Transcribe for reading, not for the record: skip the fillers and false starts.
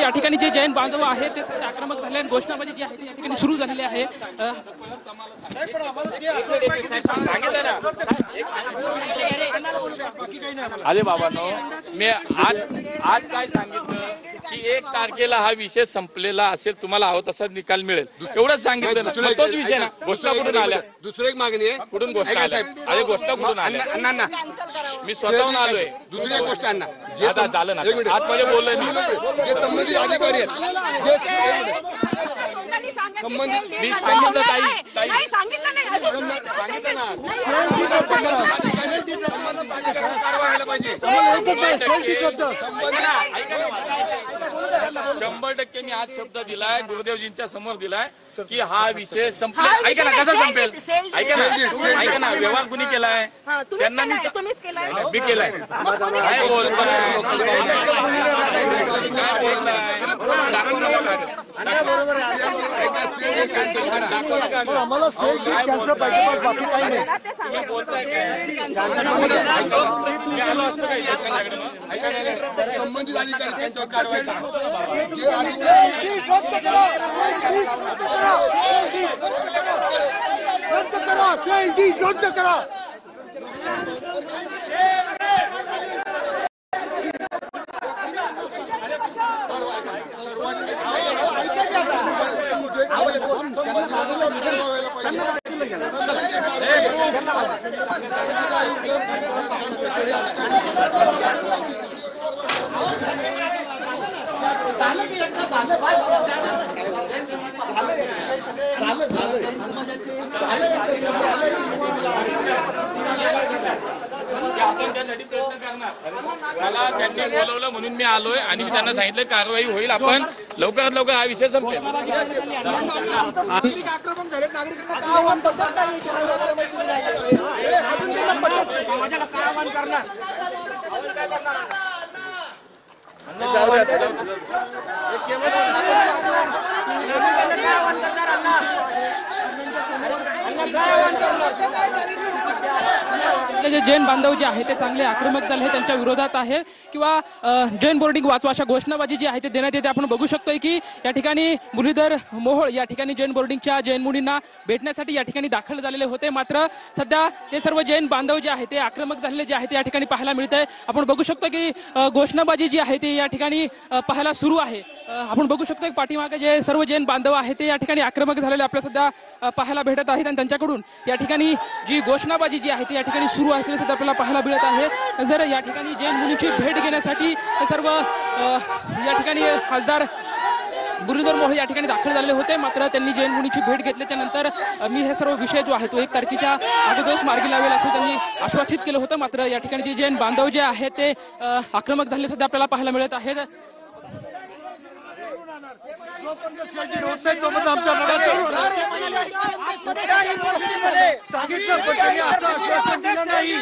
या ठिकाणी जे जैन बांधव आहेत ते सध्या आक्रमक झाले आणि घोषणाबाजी जी आहे ती या ठिकाणी सुरू झालेली आहे। अरे बाबांनो, मी आज काय सांगितलं की 1 तारखेला हा विषय संपलेला असेल, तुम्हाला हवं तसा निकाल मिळेल एवढंच सांगितलं ना। तोच विषय ना। घोषणा कुठून आल्या? दुसरी एक मागणी आहे। कुठून घोषणा आल्या? अरे घोषणा कुठून आल्या? अण्णा मी स्वतःहून आलोय। दुसरी एक गोष्ट अण्णा, आता झालं ना, आतमध्ये बोललोय मी। जे संबंधित अधिकारी आहेत मी सांगितलं ताई सांगितलं ना। कारवाई पाहिजे। 100% मी आज शब्द दिलाय, गुरुदेवजींच्या समोर दिलाय की हा विषय संपला। ऐका ना, कसा संपेल? ऐका ना, व्यवहार कुणी केलाय? त्यांना मी केलाय। काय बोलताय? आम्हाला सेल डीड कॅन्सल पाहिजे, बाकी काही नाही। तुम्ही बोलताय काय? मी आलो असतो काय तुमच्याकडे? मग संबंधित अधिकारी त्यांच्यावर कारवाई करा। रद्द करा, सेल डीड रद्द करा। आपण त्यासाठी प्रयत्न करणार। मला त्यांनी बोलवलं म्हणून मी आलोय आणि मी त्यांना सांगितलं कारवाई होईल, आपण लवकरात लवकर हा विषय संपेल। जे जैन बांधव जे आहे ते चांगले आक्रमक झाले, त्यांच्या विरोधात आहे किंवा जैन बोर्डिंग वाचवा अशा घोषणाबाजी जी आहे ते देण्यात येते। आपण बघू शकतोय की या ठिकाणी मुरलीधर मोहोळ या ठिकाणी जैन बोर्डिंगच्या जैन मुलींना भेटण्यासाठी या ठिकाणी दाखल झालेले होते, मात्र सध्या ते सर्व जैन बांधव जे आहे ते आक्रमक झालेले जे आहे ते या ठिकाणी पाहायला मिळतंय। आपण बघू शकतो की घोषणाबाजी जी आहे ती या ठिकाणी पाहायला सुरू आहे। आपण बघू शकतो की पाठीमागे जे सर्व जैन बांधव आहेत ते या ठिकाणी आक्रमक झालेले आपल्याला सध्या पाहायला भेटत आहेत आणि त्यांच्याकडून या ठिकाणी जी घोषणाबाजी जी आहे ती या ठिकाणी सुरू असलेली सुद्धा आपल्याला पाहायला मिळत आहे। जर या ठिकाणी जैन मुलींची भेट घेण्यासाठी सर्व या ठिकाणी खासदार मुरलीधर मोहोळ या ठिकाणी दाखल झालेले होते, मात्र त्यांनी जैन मुलींची भेट घेतल्याच्या नंतर मी हे सर्व विषय जो आहे तो 1 तारखेच्या अगोदरच मार्गी लावेल असं त्यांनी आश्वासित केलं होतं। मात्र या ठिकाणी जे जैन बांधव जे आहेत ते आक्रमक झालेले सध्या आपल्याला पाहायला मिळत आहेत। आमचा लढा चालू होणार। सांगितलं पण त्यांनी असं आश्वासन दिलं नाही।